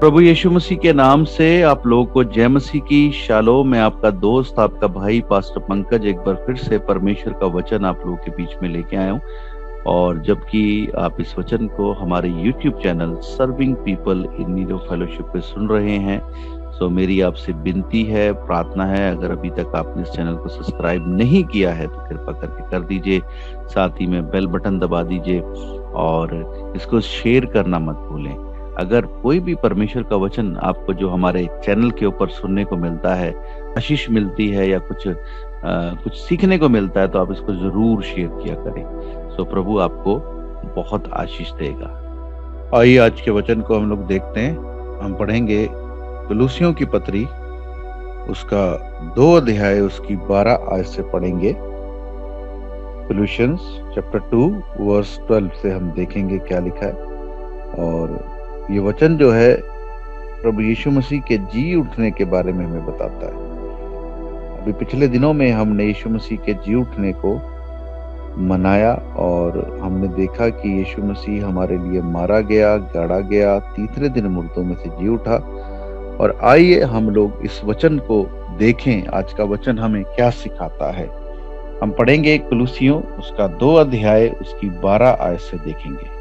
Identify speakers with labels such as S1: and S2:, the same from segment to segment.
S1: प्रभु यीशु मसीह के नाम से आप लोगों को जय मसीह की शालोम। मैं आपका दोस्त, आपका भाई पास्टर पंकज एक बार फिर से परमेश्वर का वचन आप लोगों के बीच में लेके आया हूँ। और जबकि आप इस वचन को हमारे YouTube channel serving people in need of fellowship पे सुन रहे हैं, सो मेरी आपसे विनती है, प्रार्थना है, अगर अभी तक आपने इस चैनल को सब्सक्राइब नहीं किया है तो कृपा करके कर दीजिए। साथ ही में बेल बटन दबा दीजिए और इसको शेयर करना मत भूलें। अगर कोई भी परमेश्वर का वचन आपको जो हमारे चैनल के ऊपर सुनने को मिलता है, आशीष मिलती है या कुछ सीखने को मिलता है, तो आप इसको जरूर शेयर किया करें। सो प्रभु आपको बहुत आशीष देगा। आइए आज के वचन को हम लोग देखते हैं। हम पढ़ेंगे कुलुसियों की पत्री, उसका 2 अध्याय उसकी 12 आयत से पढ़ेंगे। कुलुसियंस चैप्टर 2 वर्स 12 से हम देखेंगे क्या लिखा है। और ये वचन जो है प्रभु यीशु मसीह के जी उठने के बारे में हमें बताता है। अभी पिछले दिनों में हमने यीशु मसीह के जी उठने को मनाया और हमने देखा कि यीशु मसीह हमारे लिए मारा गया, गाड़ा गया, तीसरे दिन मुर्दों में से जी उठा। और आइए हम लोग इस वचन को देखें, आज का वचन हमें क्या सिखाता है। हम पढ़ेंगे कुलुसियों उसका 2 अध्याय उसकी 12 आयत से देखेंगे।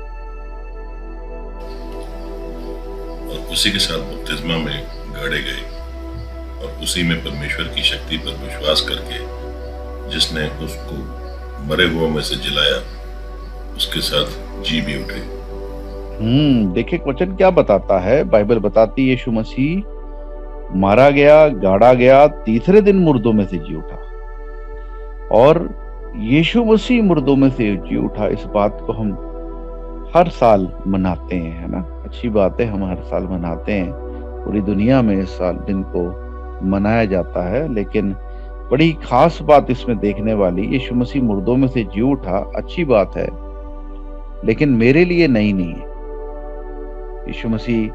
S2: और उसी के साथ बपतिस्मा में गाड़े गए और उसी में परमेश्वर की शक्ति पर विश्वास करके जिसने उसको मरे हुओं में से जिलाया, उसके साथ जी भी उठे।
S1: देखिए वचन क्या बताता है। बाइबल बताती है यीशु मसीह मारा गया, गाड़ा गया, तीसरे दिन मुर्दों में से जी उठा। और यीशु मसीह मुर्दों में से जी उठा, इस बात को हम हर साल मनाते हैं, है ना। अच्छी बात है, हम हर साल मनाते हैं। पूरी दुनिया में इस साल दिन को मनाया जाता है, लेकिन बड़ी खास बात इसमें देखने वाली, यीशु मसीह मुर्दों में से जी उठा, अच्छी बात है, लेकिन मेरे लिए नहीं है। यीशु मसीह,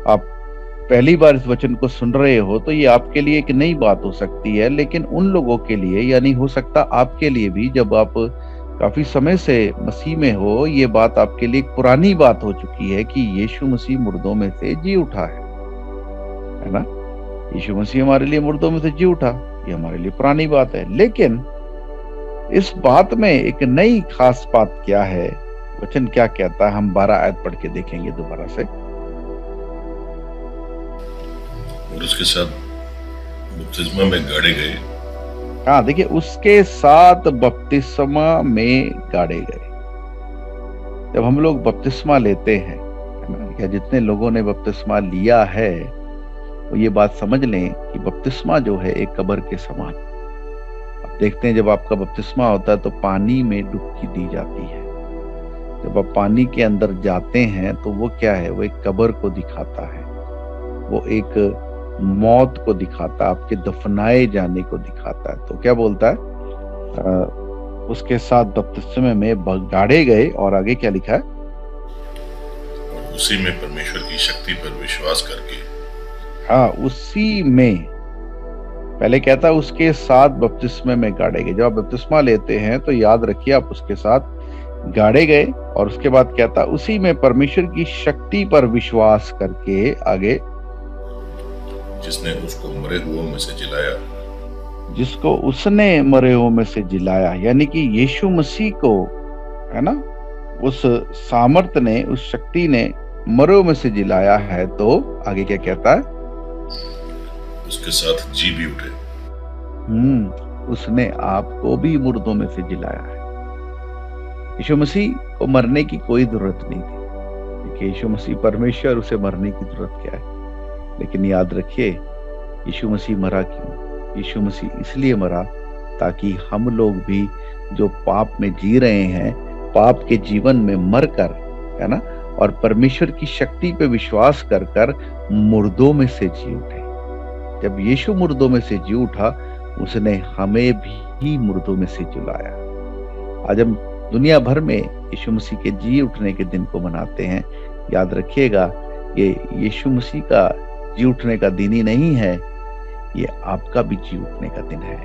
S1: आप पहली बार इस वचन को सुन रहे हो तो ये आपके लिए एक नई बात हो सकती है, लेकिन उन लोगों के लिए, यानी हो सकता आपके लिए भी, जब आप काफी समय से मसीह में हो, ये बात आपके लिए एक पुरानी बात हो चुकी है कि यीशु मसीह मुर्दों में से जी उठा है ना। यीशु मसीह हमारे लिए मुर्दों में से जी उठा, ये हमारे लिए पुरानी बात है। लेकिन इस बात में एक नई खास बात क्या है, वचन क्या कहता है, हम 12 आयत पढ़ के देखेंगे दोबारा से।
S2: और उसके साथ बपतिस्मा में गाड़े गए।
S1: हाँ, देखिए, उसके साथ बपतिस्मा में गाड़े गए। जब हम लोग बपतिस्मा लेते हैं, है ना, या जितने लोगों ने बपतिस्मा लिया है वो ये बात समझ लें कि बपतिस्मा जो है एक कब्र के समान। आप देखते हैं जब आपका बपतिस्मा होता है तो पानी में डुबकी दी जाती है। जब आप पानी के अंदर जाते हैं तो वो क्या है, वो एक कब्र को दिखाता है, वो एक मौत को दिखाता है, आपके दफनाए जाने को दिखाता है। तो क्या बोलता है, उसके साथ बपतिस्मे में गाड़े गए, और आगे क्या लिखा है,
S2: उसी में परमेश्वर की शक्ति पर विश्वास करके।
S1: हाँ, उसी में, पहले कहता है उसके साथ बपतिस्मे में गाड़े गए। जब आप बपतिस्मा लेते हैं तो याद रखिए आप उसके साथ गाड़े गए, और उसके बाद कहता है उसी में परमेश्वर की शक्ति पर विश्वास करके, आगे,
S2: जिसने उसको मरे हुओं में से जिलाया,
S1: जिसको उसने मरे हुओं में से जिलाया, यानी कि यीशु मसीह को, है ना, उस सामर्थ ने, उस शक्ति ने मरे हुओं में से जिलाया है। तो आगे क्या कहता है,
S2: उसके साथ जी भी उठे।
S1: उसने आपको भी मुर्दों में से जिलाया है। यीशु मसीह को मरने की कोई जरूरत नहीं थी, क्योंकि यीशु मसीह परमेश्वर, उसे मरने की जरूरत क्या है। लेकिन याद रखिए, यीशु मसीह मरा क्यों? यीशु मसीह इसलिए मरा ताकि हम लोग भी जो पाप में जी रहे हैं, पाप के जीवन में मरकर, है ना, और परमेश्वर की शक्ति पे विश्वास कर कर मुर्दों में से जी उठे। जब यीशु मुर्दों में से जी उठा, उसने हमें भी मुर्दों में से जिलाया। आज हम दुनिया भर में यीशु मसीह के जी उठने के दिन को मनाते हैं। याद रखिएगा, ये यीशु मसीह का जी उठने का दिन ही नहीं है, ये आपका भी जी उठने का दिन है।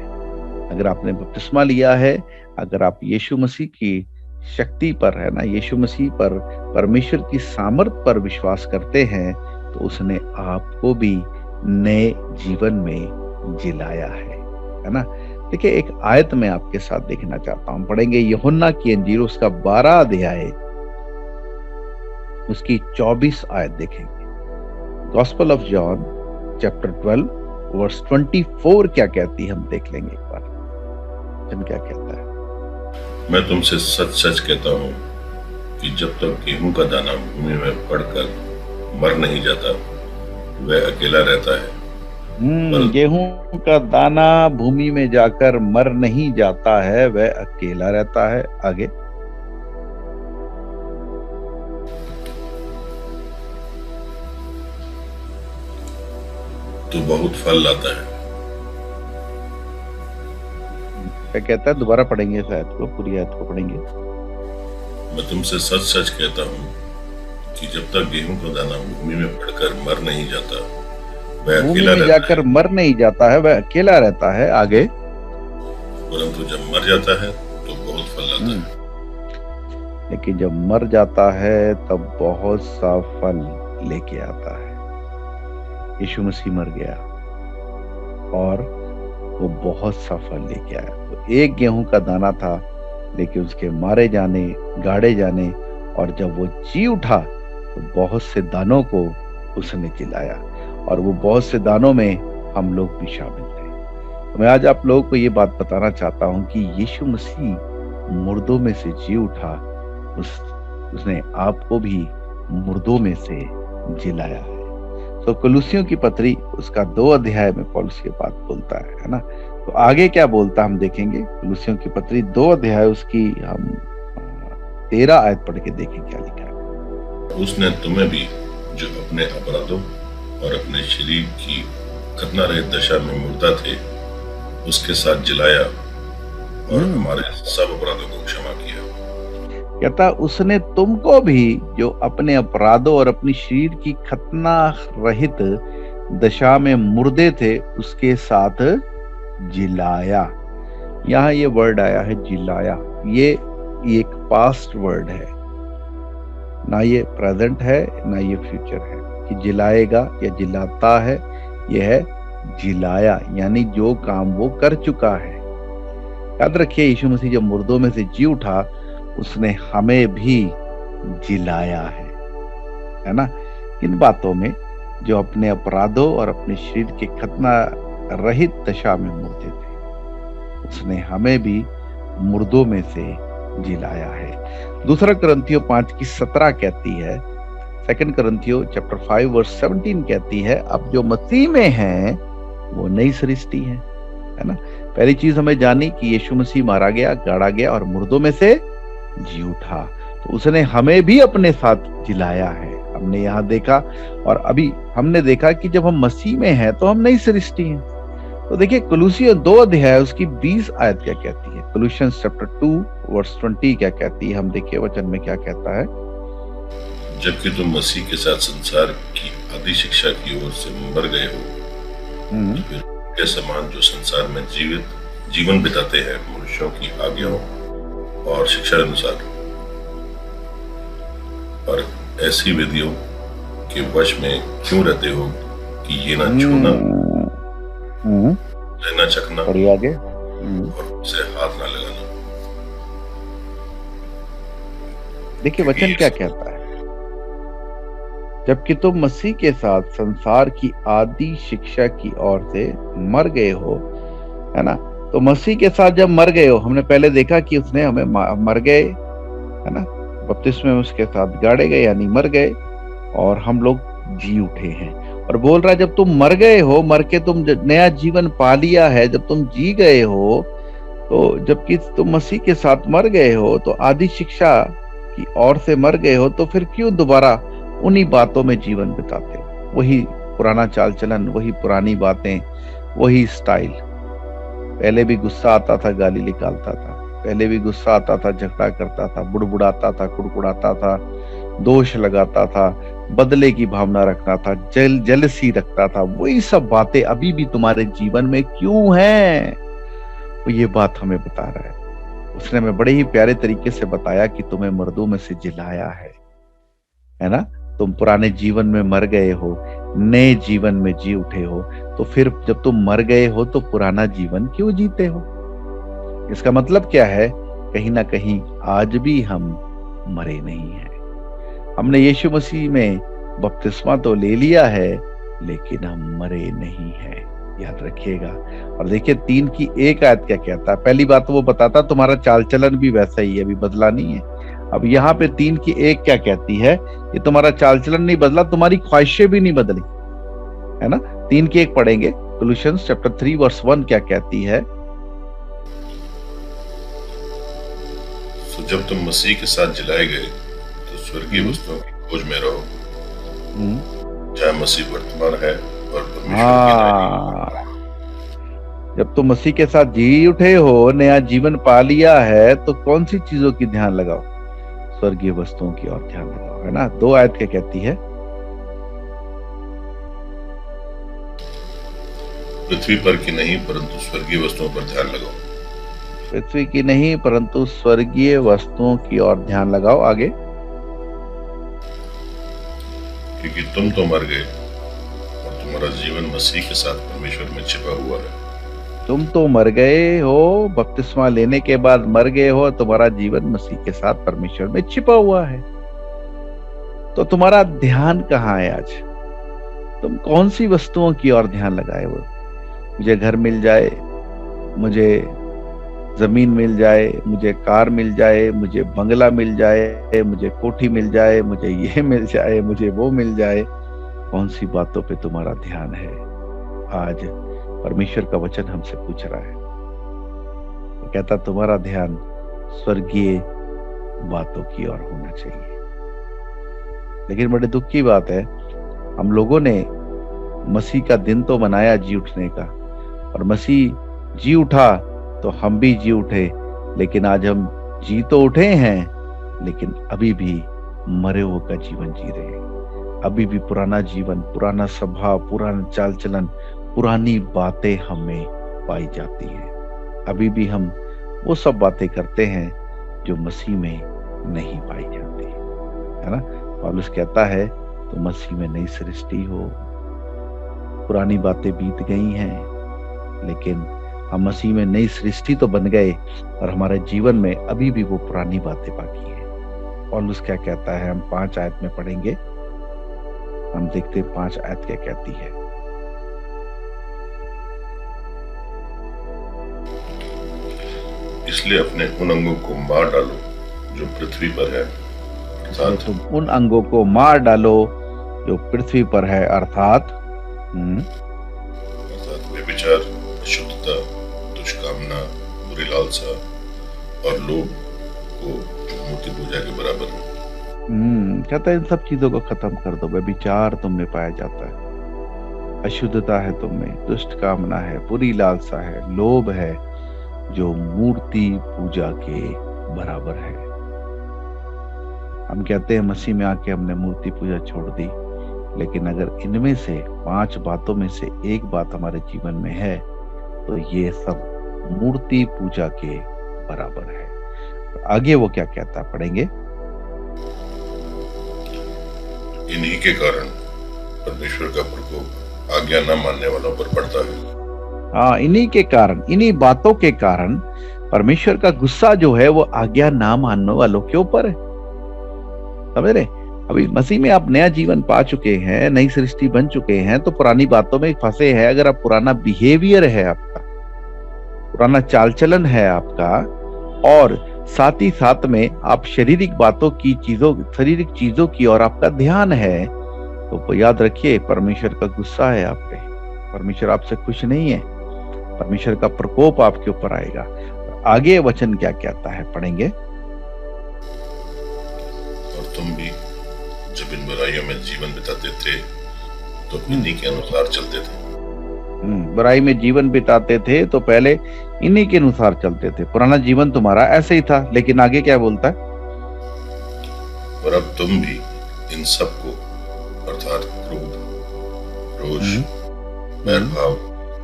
S1: अगर आपने बपतिस्मा लिया है, अगर आप यीशु मसीह की शक्ति पर, है ना, यीशु मसीह पर, परमेश्वर की सामर्थ पर विश्वास करते हैं, तो उसने आपको भी नए जीवन में जिलाया है ना। देखिए, एक आयत मैं आपके साथ देखना चाहता हूं, पढ़ेंगे यूहन्ना की अंजीर उसका 12 अध्याय, उसकी 24 आयत देखेंगे। Gospel of John chapter 12 verse 24 क्या कहती है, हम देख लेंगे एक बार। जन क्या कहता है?
S2: मैं तुमसे सच सच कहता हूँ कि जब तक गेहूं का दाना भूमि में पड़कर मर नहीं जाता, वह अकेला रहता है।
S1: गेहूं का दाना भूमि में जाकर मर नहीं जाता है, वह अकेला रहता है। आगे।
S2: तो बहुत फल लाता है।
S1: क्या कहता है? दोबारा पढ़ेंगे इस आयत को, पूरी आयत को पढ़ेंगे।
S2: मैं तुमसे सच सच कहता हूँ कि जब तक गेहूं का दाना भूमि में पड़कर मर नहीं जाता, वह
S1: भूमि
S2: अकेला
S1: में
S2: रहता
S1: जाकर
S2: है।
S1: मर नहीं जाता है, वह अकेला रहता है। आगे।
S2: परंतु जब मर जाता है तो बहुत फल लाता है।
S1: लेकिन जब मर जाता है तब बहुत सा फल लेके आता है। यीशु मसीह मर गया और वो बहुत सा फल लेके आया। तो एक गेहूं का दाना था, लेकिन उसके मारे जाने, गाड़े जाने, और जब वो जी उठा तो बहुत से दानों को उसने जिलाया, और वो बहुत से दानों में हम लोग भी शामिल थे। तो मैं आज आप लोगों को ये बात बताना चाहता हूं कि यीशु मसीह मुर्दों में से जी उठा, उसने आपको भी मुर्दों में से जिलाया है। तो कुलुसियों की पत्री उसका 2 अध्याय में पौलुस ये बात बोलता है ना। तो आगे क्या बोलता हम देखेंगे। कुलुसियों की पत्री 2 अध्याय उसकी हम 13 आयत पढ़ के देखें क्या लिखा है।
S2: उसने तुम्हें भी, जो अपने अपराधों और अपने शरीर की खतना रहित दशा में मुर्दा थे, उसके साथ जिलाया और हमारे सब अपराधों को क्षमा किया।
S1: कहता उसने तुमको भी, जो अपने अपराधों और अपनी शरीर की खतना रहित दशा में मुर्दे थे, उसके साथ जिलाया। यहाँ ये वर्ड आया है जिलाया, ये एक पास्ट वर्ड है, ना ये प्रेजेंट है ना ये फ्यूचर है कि जिलाएगा या जिलाता है। यह है जिलाया, यानी जो काम वो कर चुका है। याद रखिए, यीशु मसीह जब मुर्दों में से जी उठा, उसने हमें भी जिलाया है ना। इन बातों में, जो अपने अपराधों और अपने शरीर के खतना रहित दशा में मुर्दे थे, उसने हमें भी मुर्दों में से जिलाया है। दूसरा कुरिन्थियों 5:17 कहती है, 2 कुरिन्थियों चैप्टर 5 वर्स 17 कहती है, अब जो मसीह में है वो नई सृष्टि है ना। पहली चीज हमें जानी कि यीशु मसीह मारा गया, गाड़ा गया और मुर्दों में से जी उठा, तो उसने हमें भी अपने साथ जिलाया है। हमने यहाँ देखा, और अभी हमने देखा कि जब हम मसीह में हैं तो हम नई सृष्टि हैं। तो देखिए, कुलुसियों 2 अध्याय उसकी 20 आयत क्या कहती है। कुलुसियंस चैप्टर 2 वर्स 20 क्या कहती है, हम देखिए वचन में क्या कहता है।
S2: जबकि तुम मसीह के साथ संसार की आदि शिक्षा की ओर से मर गए हो, तो फिर के समान जो संसार में जीवन बिताते हैं, मनुष्यों की आज्ञाओं और शिक्षा अनुसार, और ऐसी विधियों के वश में क्यों रहते हो कि ये ना छूना, न चखना
S1: और आगे
S2: और उसे हाथ ना लगाना।
S1: देखिए वचन क्या कहता है। जबकि तुम मसीह के साथ संसार की आदि शिक्षा की ओर से मर गए हो, है ना। तो मसीह के साथ जब मर गए हो, हमने पहले देखा कि उसने हमें मर गए, है ना, बपतिस्मे में उसके साथ गाड़े गए यानी मर गए, और हम लोग जी उठे हैं। और बोल रहा है जब तुम मर गए हो, मर के तुम नया जीवन पा लिया है, जब तुम जी गए हो, तो जबकि तुम मसीह के साथ मर गए हो, तो आदि शिक्षा की ओर से मर गए हो, तो फिर क्यों दोबारा उन्हीं बातों में जीवन बिताते हो। वही पुराना चाल चलन, वही पुरानी बातें, वही स्टाइल। पहले भी गुस्सा आता था, गाली निकालता था, पहले भी गुस्सा आता था, झगड़ा करता था, बुड़बुड़ाता था, कुड़कुड़ाता था, दोष लगाता था, बदले की भावना रखता था, जलसी रखता था। वही सब बातें अभी भी तुम्हारे जीवन में क्यों हैं, तो ये बात हमें बता रहा है। उसने हमें बड़े ही प्यारे तरीके से बताया कि तुम्हें मर्दों में से जिलाया है ना। तुम पुराने जीवन में मर गए हो, नए जीवन में जी उठे हो, तो फिर जब तुम मर गए हो तो पुराना जीवन क्यों जीते हो? इसका मतलब क्या है? कहीं ना कहीं आज भी हम मरे नहीं हैं। हमने यीशु मसीह में बपतिस्मा तो ले लिया है, लेकिन हम मरे नहीं हैं, याद रखिएगा। और देखिए 3 की 1 आयत क्या कहता है। पहली बात तो वो बताता तुम्हारा चाल चलन भी वैसा ही है, अभी बदला नहीं है। अब यहाँ पे 3 की 1 क्या कहती है? ये तुम्हारा चाल चलन नहीं बदला, तुम्हारी ख्वाहिशें भी नहीं बदली, है ना। 3 की 1 पढ़ेंगे। कोलोसियंस चैप्टर 3 वर्स 1 क्या कहती है?
S2: तो जब तुम मसीह के साथ जलाए गए तो स्वर्गीय वस्तुओं की खोज में रहो, जहाँ मसीह वर्तमान है और परमेश्वर की न्याय।
S1: जब तुम मसीह के साथ जी उठे हो, नया जीवन पा लिया है, तो कौन सी चीजों की ध्यान लगाओ? स्वर्गीय वस्तुओं की ओर ध्यान लगाओ, है ना। 2 आयत क्या कहती है?
S2: पृथ्वी पर की नहीं परंतु स्वर्गीय वस्तुओं पर ध्यान लगाओ।
S1: पृथ्वी की नहीं परंतु स्वर्गीय वस्तुओं की ओर ध्यान लगाओ। आगे,
S2: क्योंकि तुम तो मर गए और तुम्हारा जीवन मसीह के साथ परमेश्वर में छिपा हुआ है।
S1: तुम तो मर गए हो, बपतिस्मा लेने के बाद मर गए हो, तुम्हारा जीवन मसीह के साथ परमेश्वर में छिपा हुआ है। तो तुम्हारा ध्यान कहाँ है आज? तुम कौन सी वस्तुओं की ओर ध्यान लगाए हो? मुझे घर मिल जाए, मुझे जमीन मिल जाए, मुझे कार मिल जाए, मुझे बंगला मिल जाए, मुझे कोठी मिल जाए, मुझे ये मिल जाए, मुझे वो मिल जाए। कौन सी बातों पे तुम्हारा ध्यान है? आज परमेश्वर का वचन हमसे पूछ रहा है। वो कहता तुम्हारा ध्यान स्वर्गीय बातों की ओर होना चाहिए। लेकिन बड़े दुख की बात है, हम लोगों ने मसीह का दिन तो मनाया जी उठने का, और मसीह जी उठा तो हम भी जी उठे, लेकिन आज हम जी तो उठे हैं, लेकिन अभी भी मरे हुए का जीवन जी रहे हैं। अभी भी पुराना जीवन, पुराना स्वभाव, पुराना चाल चलन, पुरानी बातें हमें पाई जाती हैं। अभी भी हम वो सब बातें करते हैं जो मसीह में नहीं पाई जाती, है ना। पौलुस कहता है तो मसीह में नई सृष्टि हो। पुरानी बातें बीत गई हैं, लेकिन हम मसीह में नई सृष्टि तो बन गए, और हमारे जीवन में अभी भी वो पुरानी बातें बाकी हैं। पौलुस क्या कहता है, हम 5 आयत में पढ़ेंगे। हम देखते 5 आयत क्या कहती है।
S2: इसलिए अपने उन अंगों को मार डालो जो पृथ्वी पर है, अर्थात
S1: तुम उन अंगों को मार डालो जो पृथ्वी पर है, अर्थात
S2: व्यभिचार, अशुद्धता, दुष्कामना, बुरी लालसा और लोभ को जो मूर्ति पूजा के बराबर है।
S1: कहता है इन सब चीजों को खत्म कर दो। व्यभिचार तुम में पाया जाता है, अशुद्धता है तुम में, दुष्ट कामना है, बुरी लालसा है, लोभ है, जो मूर्ति पूजा के बराबर है। हम कहते हैं मसीह में आके हमने मूर्ति पूजा छोड़ दी, लेकिन अगर इनमें से 5 बातों में से एक बात हमारे जीवन में है, तो ये सब मूर्ति पूजा के बराबर है। आगे वो क्या कहता है, पढ़ेंगे।
S2: इन्हीं के कारण परमेश्वर का प्रकोप आज्ञा न मानने वालों पर पड़ता है।
S1: हाँ, इन्हीं के कारण, इन्हीं बातों के कारण परमेश्वर का गुस्सा जो है वो आज्ञा ना मानने वालों के ऊपर है। समझ रहे? अभी मसीह में आप नया जीवन पा चुके हैं, नई सृष्टि बन चुके हैं, तो पुरानी बातों में फंसे हैं। अगर आप पुराना बिहेवियर है आपका, पुराना चाल चलन है आपका, और साथ ही साथ में आप शारीरिक बातों की चीजों, शारीरिक चीजों की ओर आपका ध्यान है, तो याद रखिए परमेश्वर का गुस्सा है आप पे। परमेश्वर आपसे खुश नहीं है, परमेश्वर का प्रकोप आपके ऊपर आएगा। आगे वचन क्या कहता है, पढ़ेंगे।
S2: और तुम भी जब इन बुराइयों में जीवन बिताते थे तो इन्हीं के अनुसार चलते थे।
S1: बुराई में जीवन बिताते थे तो पहले इन्हीं के अनुसार चलते थे। पुराना जीवन तुम्हारा ऐसे ही था, लेकिन आगे क्या बोलता है?
S2: और अब तुम भी इन सब को, अर्थात क्रोध, रोष, बैरभाव,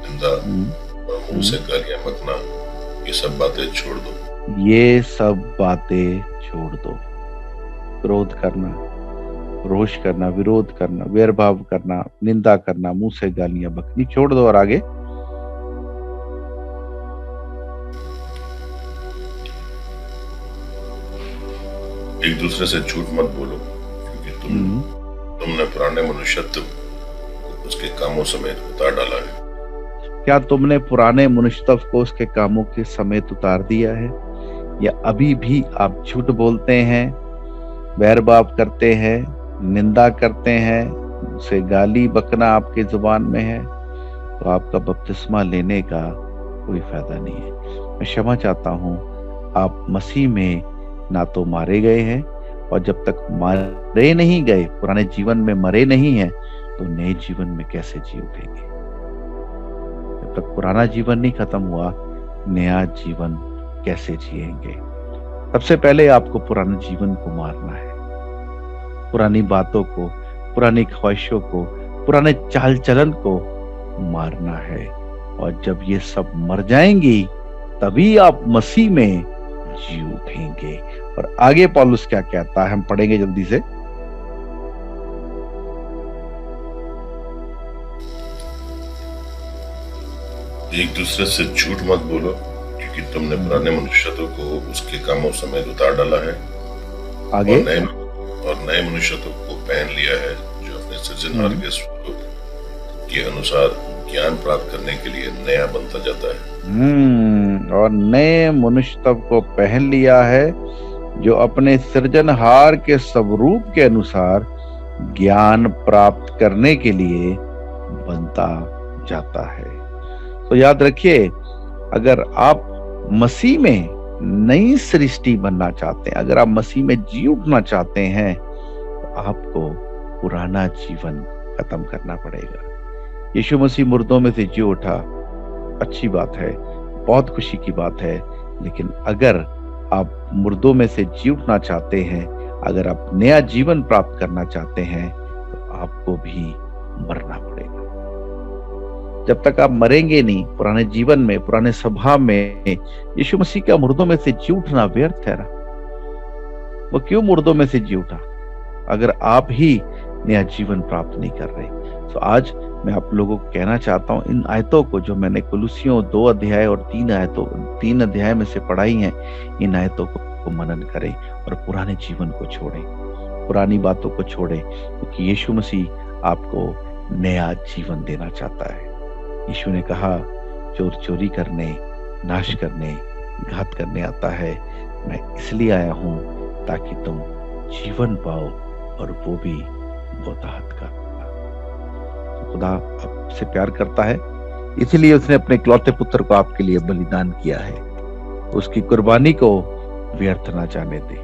S2: निंदा और मुंह से गालियां बकना, ये सब बातें छोड़ दो।
S1: ये सब बातें छोड़ दो। क्रोध करना, रोष करना, विरोध करना, वैरभाव करना, निंदा करना, मुंह से गालियां बकनी छोड़ दो और आगे।
S2: एक दूसरे से झूठ मत बोलो, क्योंकि तुमने पुराने मनुष्यत्व को उसके कामों समेत उतार डाला है।
S1: क्या तुमने पुराने मनुष्यत्व को उसके कामों के समेत उतार दिया है, या अभी भी आप झूठ बोलते हैं, बैरभाव करते हैं, निंदा करते हैं, उसे गाली बकना आपके जुबान में है, तो आपका बपतिस्मा लेने का कोई फायदा नहीं है। मैं क्षमा चाहता हूं, आप मसीह में ना तो मारे गए हैं, और जब तक मारे नहीं गए, पुराने जीवन में मरे नहीं हैं, तो नए जीवन में कैसे जी उठेंगे। जब तक पुराना जीवन नहीं खत्म हुआ, नया जीवन कैसे जिएंगे। सबसे पहले आपको पुराने जीवन को मारना है, पुरानी बातों को, पुरानी ख्वाहिशों को, पुराने चाल चलन को मारना है। और जब ये सब मर जाएंगी, तभी आप मसीह में जी उठेंगे। और आगे पौलुस क्या कहता है, हम पढ़ेंगे जल्दी से।
S2: एक दूसरे से झूठ मत बोलो, क्योंकि तुमने पुराने मनुष्यत्व को उसके कामों समेत उतार डाला है,
S1: आगे।
S2: और नए मनुष्यत्व को पहन लिया है, जो अपने सृजनहार के स्वरूप के अनुसार ज्ञान प्राप्त करने के लिए नया बनता जाता है।
S1: और नए मनुष्यत्व को पहन लिया है, जो अपने सृजनहार के स्वरूप के अनुसार ज्ञान प्राप्त करने के लिए बनता जाता है। तो याद रखिए, अगर आप मसीह में नई सृष्टि बनना चाहते हैं, अगर आप मसीह में जी उठना चाहते हैं, तो आपको पुराना जीवन खत्म करना पड़ेगा। यीशु मसीह मुर्दों में से जी उठा, अच्छी बात है, बहुत खुशी की बात है, लेकिन अगर आप मुर्दों में से जी उठना चाहते हैं, अगर आप नया जीवन प्राप्त करना चाहते हैं, तो आपको भी मरना पड़ेगा। जब तक आप मरेंगे नहीं पुराने जीवन में, पुराने स्वभाव में, यीशु मसीह का मुर्दों में से जी उठना व्यर्थ ठहरा। वो क्यों मुर्दों में से जी उठा, अगर आप ही नया जीवन प्राप्त नहीं कर रहे। तो आज मैं आप लोगों को कहना चाहता हूं, इन आयतों को जो मैंने कुलुसियों 2 अध्याय और 3 अध्याय में से पढ़ाई हैं, इन आयतों को मनन करें और पुराने जीवन को छोड़ें, पुरानी बातों को छोड़ें, क्योंकि यीशु मसीह आपको नया जीवन देना चाहता है। यीशु ने कहा, चोर चोरी करने, नाश करने, घात करने आता है, मैं इसलिए आया हूं ताकि तुम जीवन पाओ, और वो भी बहुतायत का। खुदा आपसे प्यार करता है, इसलिए उसने अपने इकलौते पुत्र को आपके लिए बलिदान किया है। उसकी कुर्बानी को व्यर्थ ना जाने दे।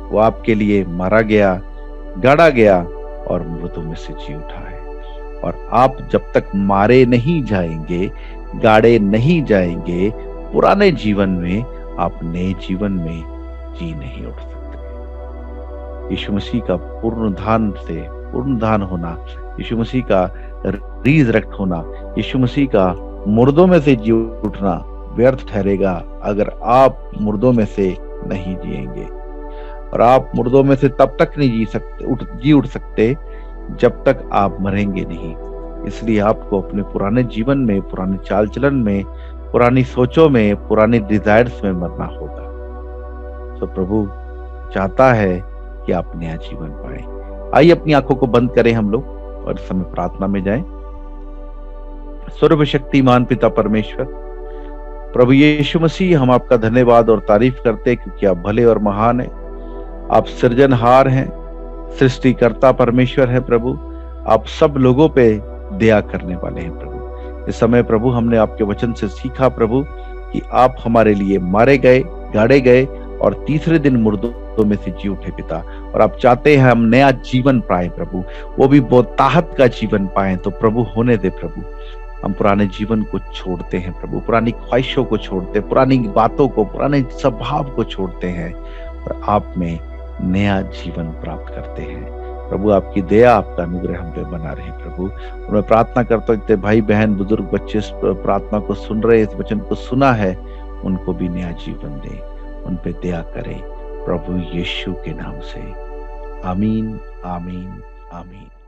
S1: वो आपके लिए मारा गया, गाड़ा गया और मृतों में से जी उठा है। और आप जब तक मारे नहीं जाएंगे, गाड़े नहीं जाएंगे पुराने जीवन में, आप नए जीवन में जी नहीं उठ सकते। यीशु मसीह का पूर्णधान होना, यीशु मसीह का रिजरेक्ट होना, यीशु मसीह का मुर्दों में से जी उठना व्यर्थ ठहरेगा अगर आप मुर्दों में से नहीं जिएंगे। और आप मुर्दों में से तब तक नहीं जी उठ सकते जब तक आप मरेंगे नहीं। इसलिए आपको अपने पुराने जीवन में, पुराने चाल चलन में, पुरानी सोचों में, पुरानी डिजायर्स में मरना होगा। तो प्रभु चाहता है कि आप नया जीवन पाएं। आइए अपनी आंखों को बंद करें हम लोग और इस समय प्रार्थना में जाएं। सर्वशक्तिमान पिता परमेश्वर, प्रभु यीशु मसीह, हम आपका धन्यवाद और तारीफ करते हैं क्योंकि आप भले और महान हैं। आप सृजनहार हैं, सृष्टिकर्ता परमेश्वर है प्रभु। आप सब लोगों पे दया करने वाले हैं प्रभु। इस समय प्रभु हमने आपके वचन से सीखा प्रभु कि आप हमारे लिए मारे गए, गाड़े गए और तीसरे दिन मुर्दों में से जी उठे पिता। और आप चाहते हैं हम नया जीवन पाए प्रभु, वो भी बहुतायत का जीवन पाए। तो प्रभु होने दे प्रभु, हम पुराने जीवन को छोड़ते हैं प्रभु, पुरानी ख्वाहिशों को छोड़ते, पुरानी बातों को, पुराने स्वभाव को छोड़ते हैं और आप में नया जीवन प्राप्त करते हैं प्रभु। आपकी दया, आपका अनुग्रह हम पे बना रहे प्रभु। और मैं प्रार्थना करता हूँ इतने भाई बहन बुजुर्ग बच्चे इस प्रार्थना को सुन रहे, इस वचन को सुना है, उनको भी नया जीवन दे, उन पे दया करे प्रभु यीशु के नाम से। आमीन, आमीन, आमीन।